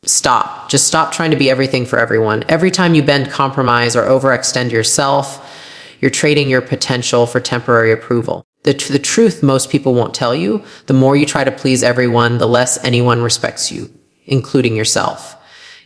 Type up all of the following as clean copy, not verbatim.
Stop. Just stop trying to be everything for everyone. Every time you bend, compromise, or overextend yourself, you're trading your potential for temporary approval. The truth most people won't tell you, the more you try to please everyone, the less anyone respects you, including yourself.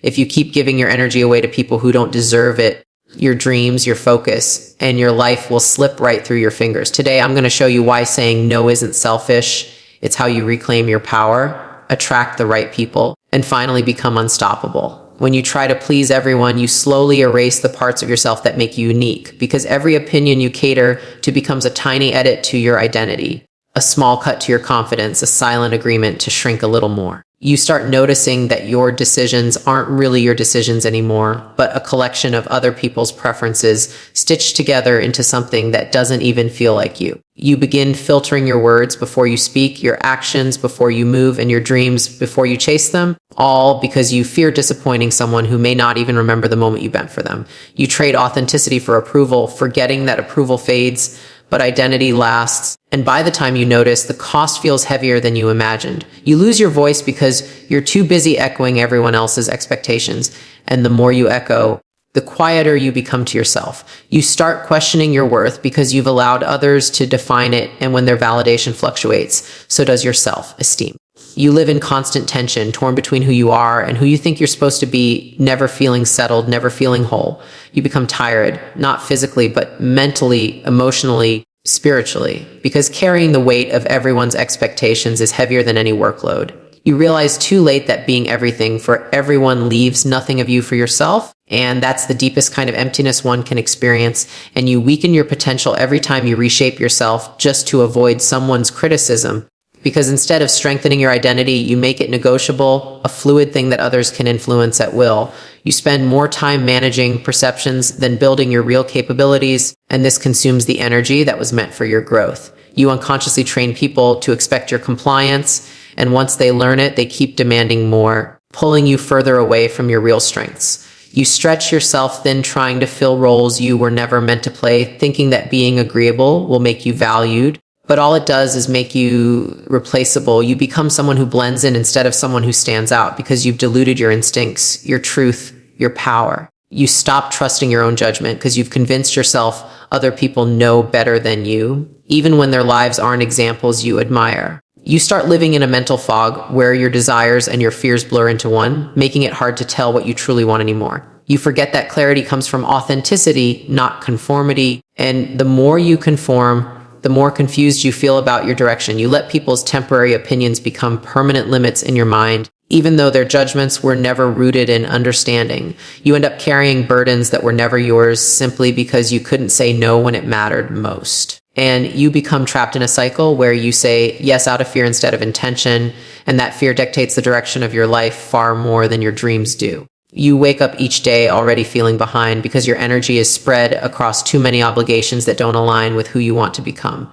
If you keep giving your energy away to people who don't deserve it, your dreams, your focus, and your life will slip right through your fingers. Today, I'm going to show you why saying no isn't selfish. It's how you reclaim your power, attract the right people, and finally become unstoppable. When you try to please everyone, you slowly erase the parts of yourself that make you unique, because every opinion you cater to becomes a tiny edit to your identity, a small cut to your confidence, a silent agreement to shrink a little more. You start noticing that your decisions aren't really your decisions anymore, but a collection of other people's preferences stitched together into something that doesn't even feel like you. You begin filtering your words before you speak, your actions before you move, and your dreams before you chase them, all because you fear disappointing someone who may not even remember the moment you bent for them. You trade authenticity for approval, forgetting that approval fades, but identity lasts. And by the time you notice, the cost feels heavier than you imagined. You lose your voice because you're too busy echoing everyone else's expectations. And the more you echo, the quieter you become to yourself. You start questioning your worth because you've allowed others to define it. And when their validation fluctuates, so does your self-esteem. You live in constant tension, torn between who you are and who you think you're supposed to be, never feeling settled, never feeling whole. You become tired, not physically, but mentally, emotionally, spiritually, because carrying the weight of everyone's expectations is heavier than any workload. You realize too late that being everything for everyone leaves nothing of you for yourself, and that's the deepest kind of emptiness one can experience, and you weaken your potential every time you reshape yourself just to avoid someone's criticism. Because instead of strengthening your identity, you make it negotiable, a fluid thing that others can influence at will. You spend more time managing perceptions than building your real capabilities, and this consumes the energy that was meant for your growth. You unconsciously train people to expect your compliance, and once they learn it, they keep demanding more, pulling you further away from your real strengths. You stretch yourself thin trying to fill roles you were never meant to play, thinking that being agreeable will make you valued. But all it does is make you replaceable. You become someone who blends in instead of someone who stands out because you've diluted your instincts, your truth, your power. You stop trusting your own judgment because you've convinced yourself other people know better than you, even when their lives aren't examples you admire. You start living in a mental fog where your desires and your fears blur into one, making it hard to tell what you truly want anymore. You forget that clarity comes from authenticity, not conformity. And the more you conform, the more confused you feel about your direction. You let people's temporary opinions become permanent limits in your mind, even though their judgments were never rooted in understanding. You end up carrying burdens that were never yours simply because you couldn't say no when it mattered most. And you become trapped in a cycle where you say yes out of fear instead of intention, and that fear dictates the direction of your life far more than your dreams do. You wake up each day already feeling behind because your energy is spread across too many obligations that don't align with who you want to become.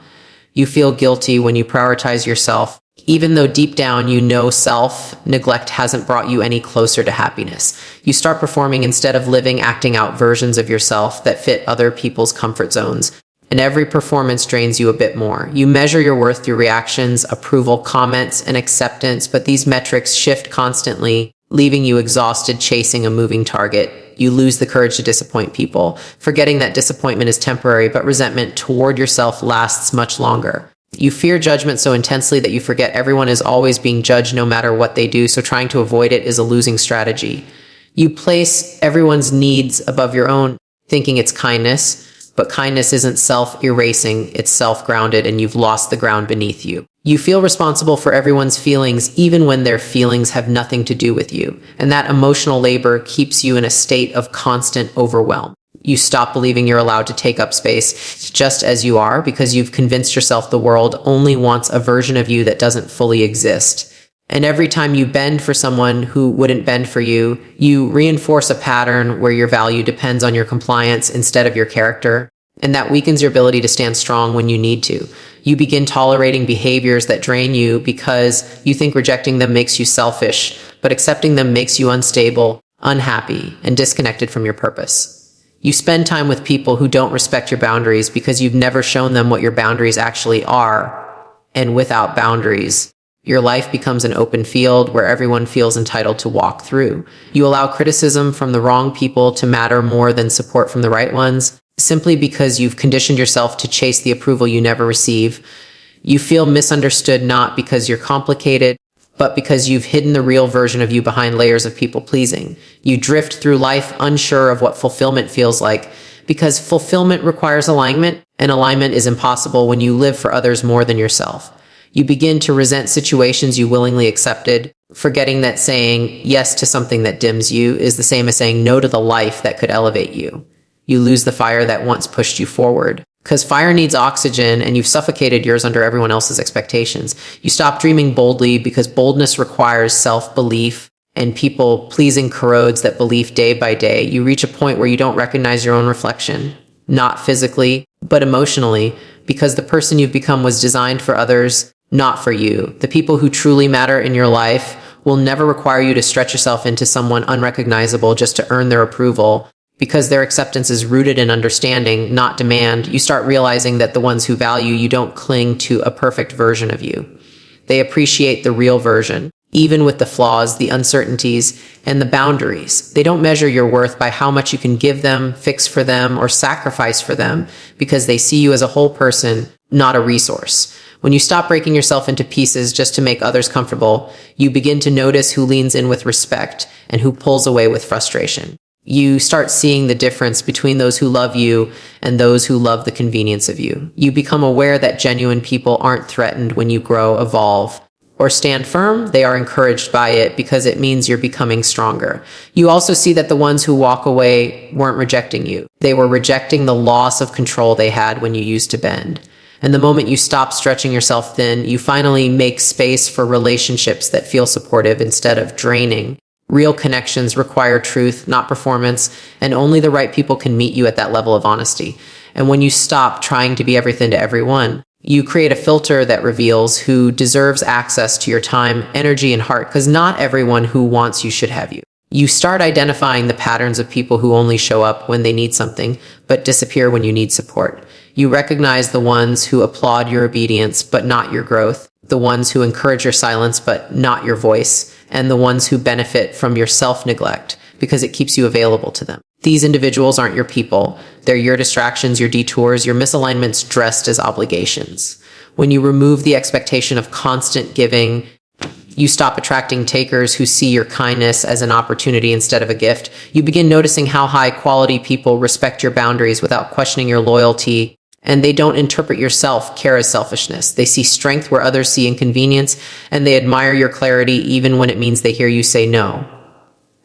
You feel guilty when you prioritize yourself, even though deep down you know self-neglect hasn't brought you any closer to happiness. You start performing instead of living, acting out versions of yourself that fit other people's comfort zones. And every performance drains you a bit more. You measure your worth through reactions, approval, comments, and acceptance, but these metrics shift constantly, leaving you exhausted chasing a moving target. You lose the courage to disappoint people, forgetting that disappointment is temporary, but resentment toward yourself lasts much longer. You fear judgment so intensely that you forget everyone is always being judged no matter what they do, so trying to avoid it is a losing strategy. You place everyone's needs above your own, thinking it's kindness, but kindness isn't self-erasing, it's self-grounded, and you've lost the ground beneath you. You feel responsible for everyone's feelings, even when their feelings have nothing to do with you. And that emotional labor keeps you in a state of constant overwhelm. You stop believing you're allowed to take up space just as you are because you've convinced yourself the world only wants a version of you that doesn't fully exist. And every time you bend for someone who wouldn't bend for you, you reinforce a pattern where your value depends on your compliance instead of your character. And that weakens your ability to stand strong when you need to. You begin tolerating behaviors that drain you because you think rejecting them makes you selfish, but accepting them makes you unstable, unhappy, and disconnected from your purpose. You spend time with people who don't respect your boundaries because you've never shown them what your boundaries actually are. And without boundaries, Your life becomes an open field where everyone feels entitled to walk through. You allow criticism from the wrong people to matter more than support from the right ones, simply because you've conditioned yourself to chase the approval you never receive. You feel misunderstood not because you're complicated, but because you've hidden the real version of you behind layers of people pleasing. You drift through life unsure of what fulfillment feels like, because fulfillment requires alignment, and alignment is impossible when you live for others more than yourself. You begin to resent situations you willingly accepted, forgetting that saying yes to something that dims you is the same as saying no to the life that could elevate you. You lose the fire that once pushed you forward. Because fire needs oxygen, and you've suffocated yours under everyone else's expectations. You stop dreaming boldly because boldness requires self-belief, and people-pleasing corrodes that belief day by day. You reach a point where you don't recognize your own reflection, not physically, but emotionally, because the person you've become was designed for others, not for you. The people who truly matter in your life will never require you to stretch yourself into someone unrecognizable just to earn their approval. Because their acceptance is rooted in understanding, not demand, you start realizing that the ones who value you don't cling to a perfect version of you. They appreciate the real version, even with the flaws, the uncertainties, and the boundaries. They don't measure your worth by how much you can give them, fix for them, or sacrifice for them, because they see you as a whole person, not a resource. When you stop breaking yourself into pieces just to make others comfortable, you begin to notice who leans in with respect and who pulls away with frustration. You start seeing the difference between those who love you and those who love the convenience of you. You become aware that genuine people aren't threatened when you grow, evolve, or stand firm. They are encouraged by it because it means you're becoming stronger. You also see that the ones who walk away weren't rejecting you. They were rejecting the loss of control they had when you used to bend. And the moment you stop stretching yourself thin, you finally make space for relationships that feel supportive instead of draining. Real connections require truth, not performance, and only the right people can meet you at that level of honesty. And when you stop trying to be everything to everyone, you create a filter that reveals who deserves access to your time, energy, and heart, because not everyone who wants you should have you. You start identifying the patterns of people who only show up when they need something, but disappear when you need support. You recognize the ones who applaud your obedience, but not your growth, the ones who encourage your silence, but not your voice, and the ones who benefit from your self-neglect because it keeps you available to them. These individuals aren't your people. They're your distractions, your detours, your misalignments dressed as obligations. When you remove the expectation of constant giving, you stop attracting takers who see your kindness as an opportunity instead of a gift. You begin noticing how high-quality people respect your boundaries without questioning your loyalty, and they don't interpret your self-care as selfishness. They see strength where others see inconvenience, and they admire your clarity even when it means they hear you say no.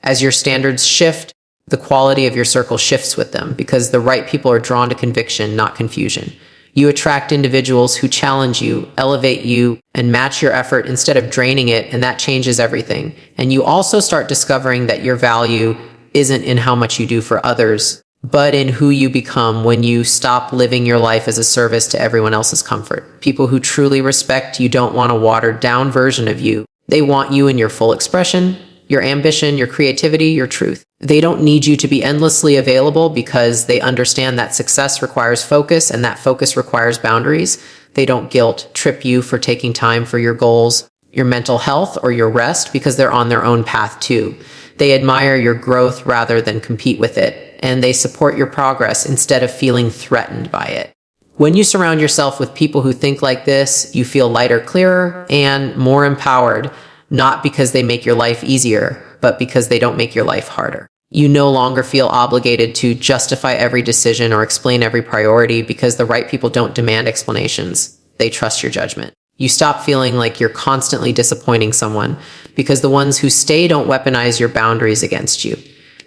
As your standards shift, the quality of your circle shifts with them, because the right people are drawn to conviction, not confusion. You attract individuals who challenge you, elevate you, and match your effort instead of draining it, and that changes everything. And you also start discovering that your value isn't in how much you do for others, but in who you become when you stop living your life as a service to everyone else's comfort. People who truly respect you don't want a watered-down version of you. They want you in your full expression, your ambition, your creativity, your truth. They don't need you to be endlessly available because they understand that success requires focus and that focus requires boundaries. They don't guilt-trip you for taking time for your goals, your mental health, or your rest because they're on their own path too. They admire your growth rather than compete with it, and they support your progress instead of feeling threatened by it. When you surround yourself with people who think like this, you feel lighter, clearer, and more empowered, not because they make your life easier, but because they don't make your life harder. You no longer feel obligated to justify every decision or explain every priority because the right people don't demand explanations. They trust your judgment. You stop feeling like you're constantly disappointing someone because the ones who stay don't weaponize your boundaries against you.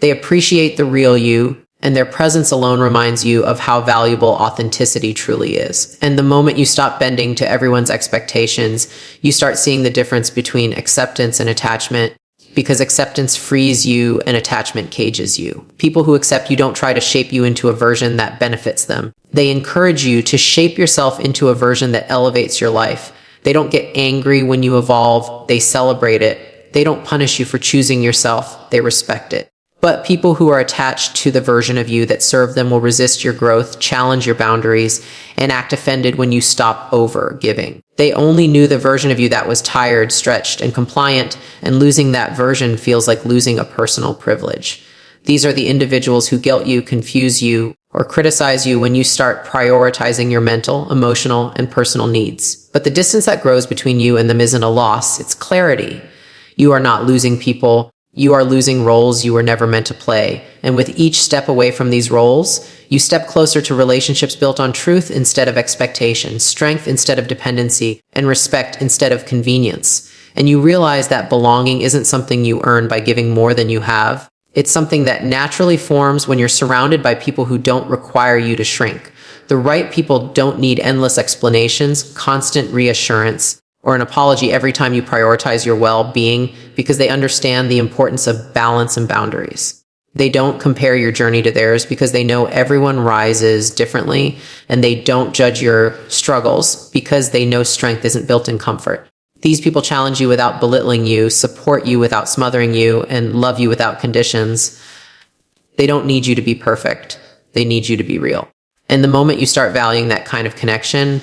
They appreciate the real you, and their presence alone reminds you of how valuable authenticity truly is. And the moment you stop bending to everyone's expectations, you start seeing the difference between acceptance and attachment, because acceptance frees you and attachment cages you. People who accept you don't try to shape you into a version that benefits them. They encourage you to shape yourself into a version that elevates your life. They don't get angry when you evolve. They celebrate it. They don't punish you for choosing yourself. They respect it. But people who are attached to the version of you that serve them will resist your growth, challenge your boundaries, and act offended when you stop over giving. They only knew the version of you that was tired, stretched, and compliant, and losing that version feels like losing a personal privilege. These are the individuals who guilt you, confuse you, or criticize you when you start prioritizing your mental, emotional, and personal needs. But the distance that grows between you and them isn't a loss, it's clarity. You are not losing people. You are losing roles you were never meant to play. And with each step away from these roles, you step closer to relationships built on truth instead of expectation, strength instead of dependency, and respect instead of convenience. And you realize that belonging isn't something you earn by giving more than you have. It's something that naturally forms when you're surrounded by people who don't require you to shrink. The right people don't need endless explanations, constant reassurance, or an apology every time you prioritize your well-being, because they understand the importance of balance and boundaries. They don't compare your journey to theirs because they know everyone rises differently, and they don't judge your struggles because they know strength isn't built in comfort. These people challenge you without belittling you, support you without smothering you, and love you without conditions. They don't need you to be perfect. They need you to be real. And the moment you start valuing that kind of connection,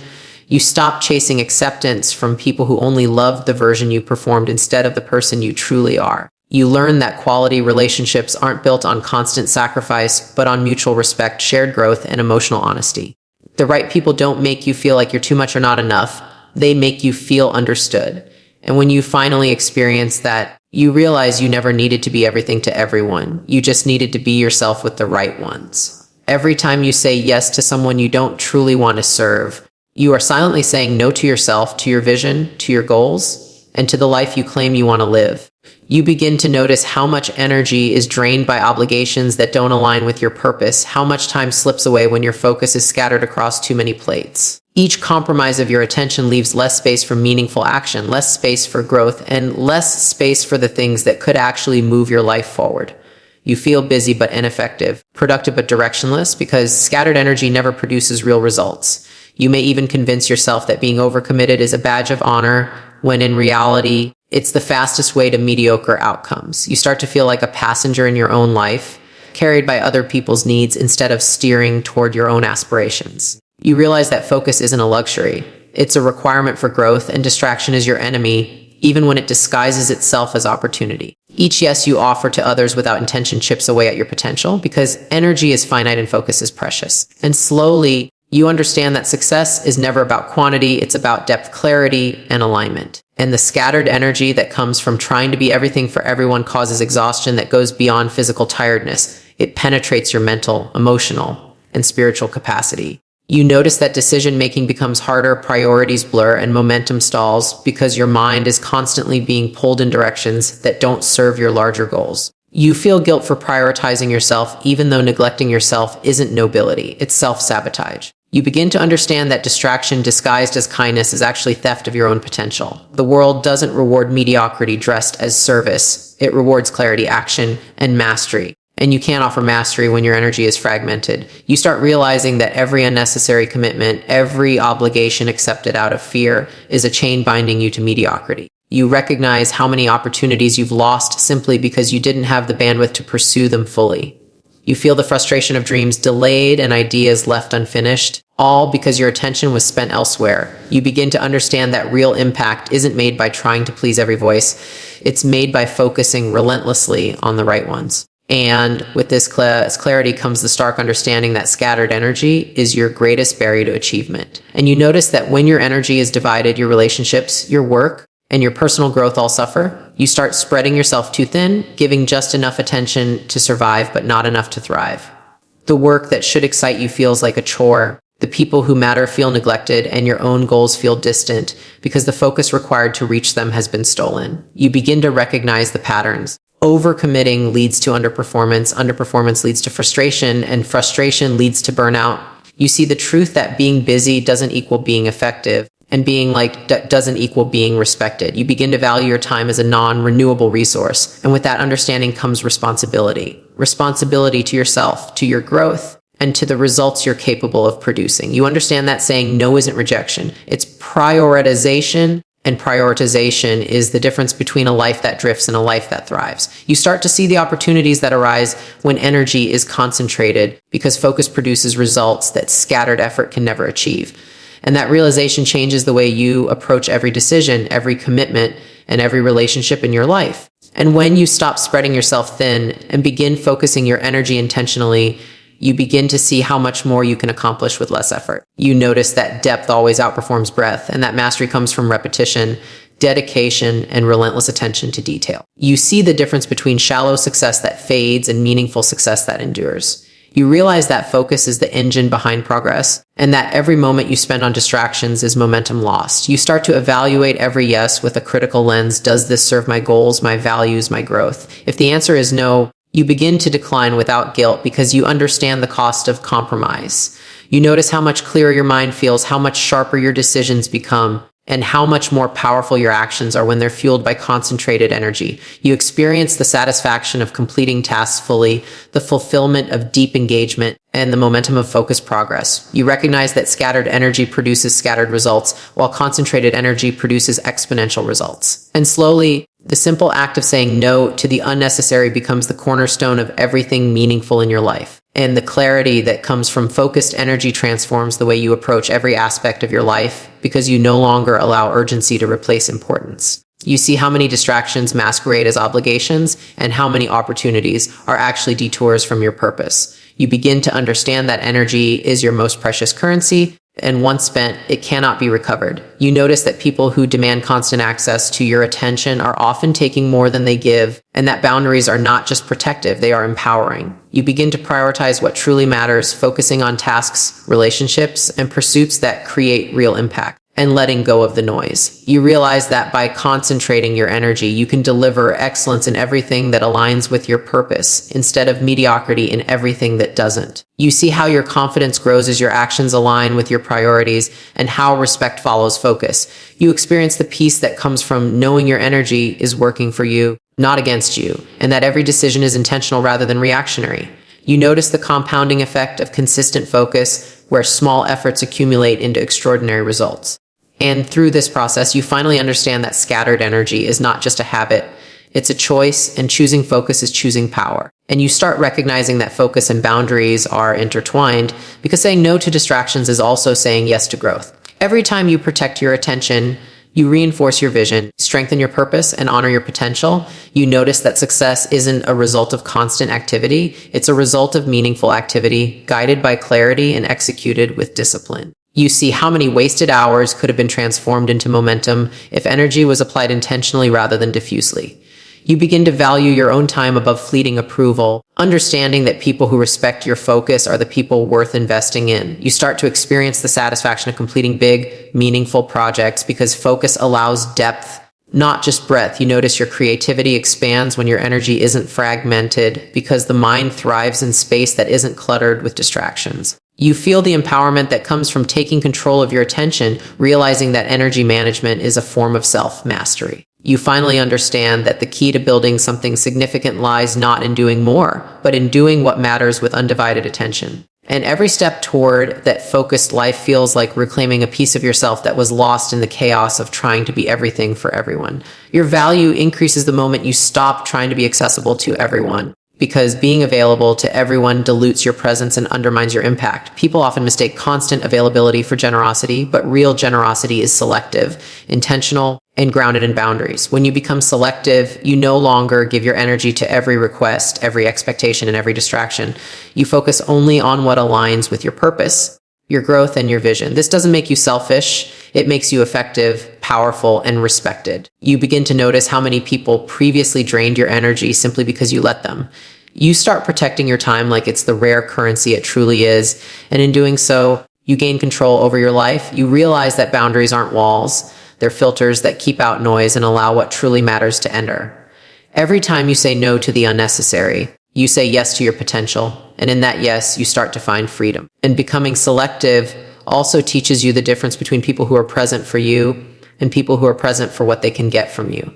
you stop chasing acceptance from people who only loved the version you performed instead of the person you truly are. You learn that quality relationships aren't built on constant sacrifice, but on mutual respect, shared growth, and emotional honesty. The right people don't make you feel like you're too much or not enough. They make you feel understood. And when you finally experience that, you realize you never needed to be everything to everyone. You just needed to be yourself with the right ones. Every time you say yes to someone you don't truly want to serve, you are silently saying no to yourself, to your vision, to your goals, and to the life you claim you want to live. You begin to notice how much energy is drained by obligations that don't align with your purpose, how much time slips away when your focus is scattered across too many plates. Each compromise of your attention leaves less space for meaningful action, less space for growth, and less space for the things that could actually move your life forward. You feel busy but ineffective, productive but directionless, because scattered energy never produces real results. You may even convince yourself that being overcommitted is a badge of honor, when in reality, it's the fastest way to mediocre outcomes. You start to feel like a passenger in your own life, carried by other people's needs instead of steering toward your own aspirations. You realize that focus isn't a luxury. It's a requirement for growth, and distraction is your enemy, even when it disguises itself as opportunity. Each yes you offer to others without intention chips away at your potential, because energy is finite and focus is precious. And slowly, you understand that success is never about quantity, it's about depth, clarity, and alignment. And the scattered energy that comes from trying to be everything for everyone causes exhaustion that goes beyond physical tiredness. It penetrates your mental, emotional, and spiritual capacity. You notice that decision-making becomes harder, priorities blur, and momentum stalls because your mind is constantly being pulled in directions that don't serve your larger goals. You feel guilt for prioritizing yourself, even though neglecting yourself isn't nobility, it's self-sabotage. You begin to understand that distraction disguised as kindness is actually theft of your own potential. The world doesn't reward mediocrity dressed as service. It rewards clarity, action, and mastery. And you can't offer mastery when your energy is fragmented. You start realizing that every unnecessary commitment, every obligation accepted out of fear is a chain binding you to mediocrity. You recognize how many opportunities you've lost simply because you didn't have the bandwidth to pursue them fully. You feel the frustration of dreams delayed and ideas left unfinished, all because your attention was spent elsewhere. You begin to understand that real impact isn't made by trying to please every voice. It's made by focusing relentlessly on the right ones. And with this clarity comes the stark understanding that scattered energy is your greatest barrier to achievement. And you notice that when your energy is divided, your relationships, your work, and your personal growth all suffer. You start spreading yourself too thin, giving just enough attention to survive, but not enough to thrive. The work that should excite you feels like a chore. The people who matter feel neglected, and your own goals feel distant because the focus required to reach them has been stolen. You begin to recognize the patterns. Overcommitting leads to underperformance, underperformance leads to frustration, and frustration leads to burnout. You see the truth that being busy doesn't equal being effective. And being liked doesn't equal being respected. You begin to value your time as a non-renewable resource. And with that understanding comes responsibility. Responsibility to yourself, to your growth, and to the results you're capable of producing. You understand that saying no isn't rejection. It's prioritization And prioritization is the difference between a life that drifts and a life that thrives. You start to see the opportunities that arise when energy is concentrated, because focus produces results that scattered effort can never achieve. And that realization changes the way you approach every decision, every commitment, and every relationship in your life. And when you stop spreading yourself thin and begin focusing your energy intentionally, you begin to see how much more you can accomplish with less effort. You notice that depth always outperforms breadth, and that mastery comes from repetition, dedication, and relentless attention to detail. You see the difference between shallow success that fades and meaningful success that endures. You realize that focus is the engine behind progress, and that every moment you spend on distractions is momentum lost. You start to evaluate every yes with a critical lens. Does this serve my goals, my values, my growth? If the answer is no, you begin to decline without guilt, because you understand the cost of compromise. You notice how much clearer your mind feels, how much sharper your decisions become, and how much more powerful your actions are when they're fueled by concentrated energy. You experience the satisfaction of completing tasks fully, the fulfillment of deep engagement, and the momentum of focused progress. You recognize that scattered energy produces scattered results, while concentrated energy produces exponential results. And slowly, the simple act of saying no to the unnecessary becomes the cornerstone of everything meaningful in your life. And the clarity that comes from focused energy transforms the way you approach every aspect of your life, because you no longer allow urgency to replace importance. You see how many distractions masquerade as obligations, and how many opportunities are actually detours from your purpose. You begin to understand that energy is your most precious currency, and once spent, it cannot be recovered. You notice that people who demand constant access to your attention are often taking more than they give, and that boundaries are not just protective, they are empowering. You begin to prioritize what truly matters, focusing on tasks, relationships, and pursuits that create real impact, and letting go of the noise. You realize that by concentrating your energy, you can deliver excellence in everything that aligns with your purpose, instead of mediocrity in everything that doesn't. You see how your confidence grows as your actions align with your priorities, and how respect follows focus. You experience the peace that comes from knowing your energy is working for you, not against you, and that every decision is intentional rather than reactionary. You notice the compounding effect of consistent focus, where small efforts accumulate into extraordinary results. And through this process, you finally understand that scattered energy is not just a habit, it's a choice, and choosing focus is choosing power. And you start recognizing that focus and boundaries are intertwined, because saying no to distractions is also saying yes to growth. Every time you protect your attention, you reinforce your vision, strengthen your purpose, and honor your potential. You notice that success isn't a result of constant activity, it's a result of meaningful activity, guided by clarity and executed with discipline. You see how many wasted hours could have been transformed into momentum if energy was applied intentionally rather than diffusely. You begin to value your own time above fleeting approval, understanding that people who respect your focus are the people worth investing in. You start to experience the satisfaction of completing big, meaningful projects, because focus allows depth, not just breadth. You notice your creativity expands when your energy isn't fragmented, because the mind thrives in space that isn't cluttered with distractions. You feel the empowerment that comes from taking control of your attention, realizing that energy management is a form of self-mastery. You finally understand that the key to building something significant lies not in doing more, but in doing what matters with undivided attention. And every step toward that focused life feels like reclaiming a piece of yourself that was lost in the chaos of trying to be everything for everyone. Your value increases the moment you stop trying to be accessible to everyone, because being available to everyone dilutes your presence and undermines your impact. People often mistake constant availability for generosity, but real generosity is selective, intentional, and grounded in boundaries. When you become selective, you no longer give your energy to every request, every expectation, and every distraction. You focus only on what aligns with your purpose, your growth, and your vision. This doesn't make you selfish. It makes you effective, powerful, and respected. You begin to notice how many people previously drained your energy simply because you let them. You start protecting your time like it's the rare currency it truly is, and in doing so, you gain control over your life. You realize that boundaries aren't walls. They're filters that keep out noise and allow what truly matters to enter. Every time you say no to the unnecessary, you say yes to your potential, and in that yes, you start to find freedom. And becoming selective also teaches you the difference between people who are present for you and people who are present for what they can get from you.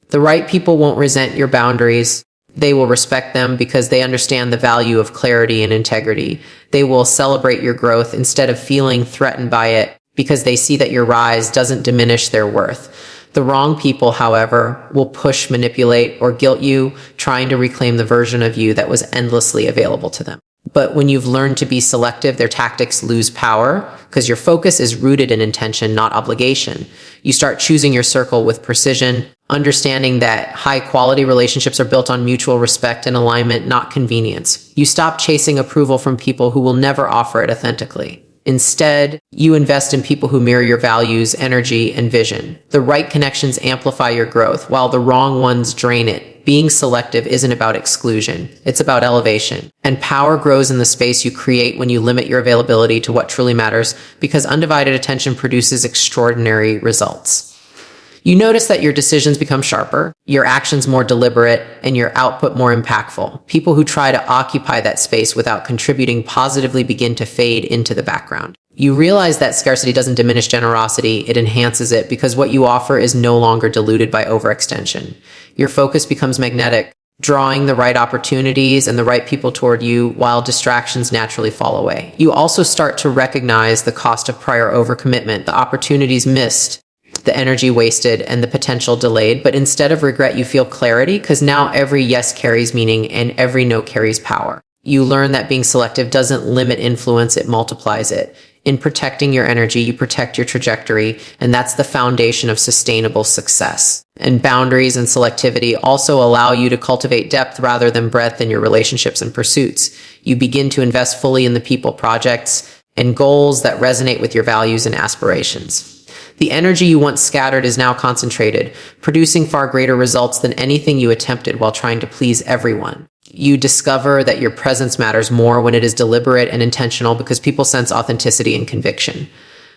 The right people won't resent your boundaries. They will respect them because they understand the value of clarity and integrity. They will celebrate your growth instead of feeling threatened by it, because they see that your rise doesn't diminish their worth. The wrong people, however, will push, manipulate, or guilt you, trying to reclaim the version of you that was endlessly available to them. But when you've learned to be selective, their tactics lose power because your focus is rooted in intention, not obligation. You start choosing your circle with precision, understanding that high-quality relationships are built on mutual respect and alignment, not convenience. You stop chasing approval from people who will never offer it authentically. Instead, you invest in people who mirror your values, energy, and vision. The right connections amplify your growth, while the wrong ones drain it. Being selective isn't about exclusion, it's about elevation. And power grows in the space you create when you limit your availability to what truly matters, because undivided attention produces extraordinary results. You notice that your decisions become sharper, your actions more deliberate, and your output more impactful. People who try to occupy that space without contributing positively begin to fade into the background. You realize that scarcity doesn't diminish generosity, it enhances it, because what you offer is no longer diluted by overextension. Your focus becomes magnetic, drawing the right opportunities and the right people toward you, while distractions naturally fall away. You also start to recognize the cost of prior overcommitment, the opportunities missed, the energy wasted, and the potential delayed. But instead of regret, you feel clarity, because now every yes carries meaning and every no carries power. You learn that being selective doesn't limit influence, it multiplies it. In protecting your energy, you protect your trajectory, and that's the foundation of sustainable success. And boundaries and selectivity also allow you to cultivate depth rather than breadth in your relationships and pursuits. You begin to invest fully in the people, projects, and goals that resonate with your values and aspirations. The energy you once scattered is now concentrated, producing far greater results than anything you attempted while trying to please everyone. You discover that your presence matters more when it is deliberate and intentional, because people sense authenticity and conviction.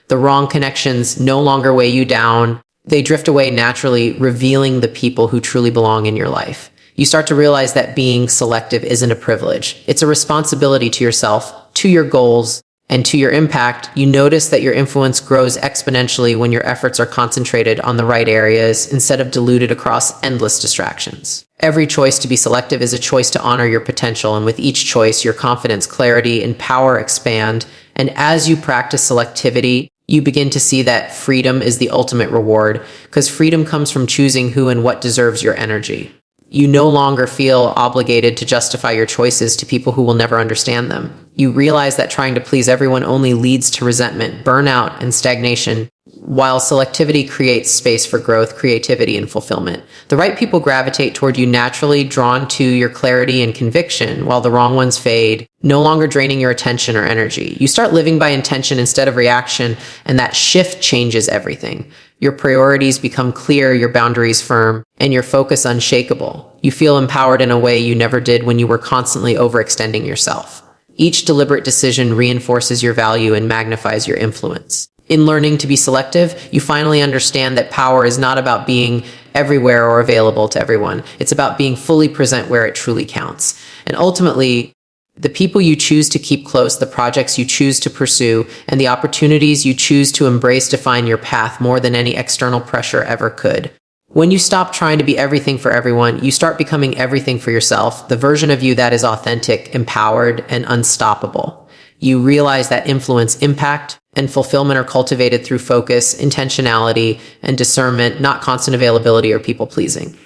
The wrong connections no longer weigh you down. They drift away naturally, revealing the people who truly belong in your life. You start to realize that being selective isn't a privilege. It's a responsibility to yourself, to your goals, and to your impact. You notice that your influence grows exponentially when your efforts are concentrated on the right areas instead of diluted across endless distractions. Every choice to be selective is a choice to honor your potential, and with each choice, your confidence, clarity, and power expand. And as you practice selectivity, you begin to see that freedom is the ultimate reward, because freedom comes from choosing who and what deserves your energy. You no longer feel obligated to justify your choices to people who will never understand them. You realize that trying to please everyone only leads to resentment, burnout, and stagnation, while selectivity creates space for growth, creativity, and fulfillment. The right people gravitate toward you naturally, drawn to your clarity and conviction, while the wrong ones fade, no longer draining your attention or energy. You start living by intention instead of reaction, and that shift changes everything. Your priorities become clear, your boundaries firm, and your focus unshakable. You feel empowered in a way you never did when you were constantly overextending yourself. Each deliberate decision reinforces your value and magnifies your influence. In learning to be selective, you finally understand that power is not about being everywhere or available to everyone. It's about being fully present where it truly counts. And ultimately, the people you choose to keep close, the projects you choose to pursue, and the opportunities you choose to embrace define your path more than any external pressure ever could. When you stop trying to be everything for everyone, you start becoming everything for yourself, the version of you that is authentic, empowered, and unstoppable. You realize that influence, impact, and fulfillment are cultivated through focus, intentionality, and discernment, not constant availability or people-pleasing.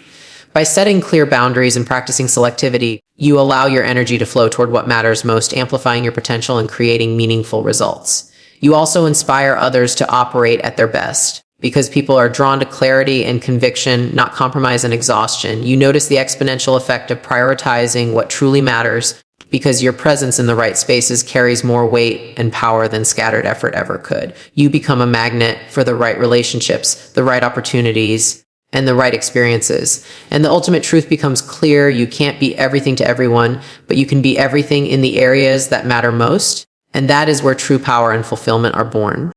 By setting clear boundaries and practicing selectivity, you allow your energy to flow toward what matters most, amplifying your potential and creating meaningful results. You also inspire others to operate at their best, because people are drawn to clarity and conviction, not compromise and exhaustion. You notice the exponential effect of prioritizing what truly matters, because your presence in the right spaces carries more weight and power than scattered effort ever could. You become a magnet for the right relationships, the right opportunities, and the right experiences. And the ultimate truth becomes clear. You can't be everything to everyone, but you can be everything in the areas that matter most. And that is where true power and fulfillment are born.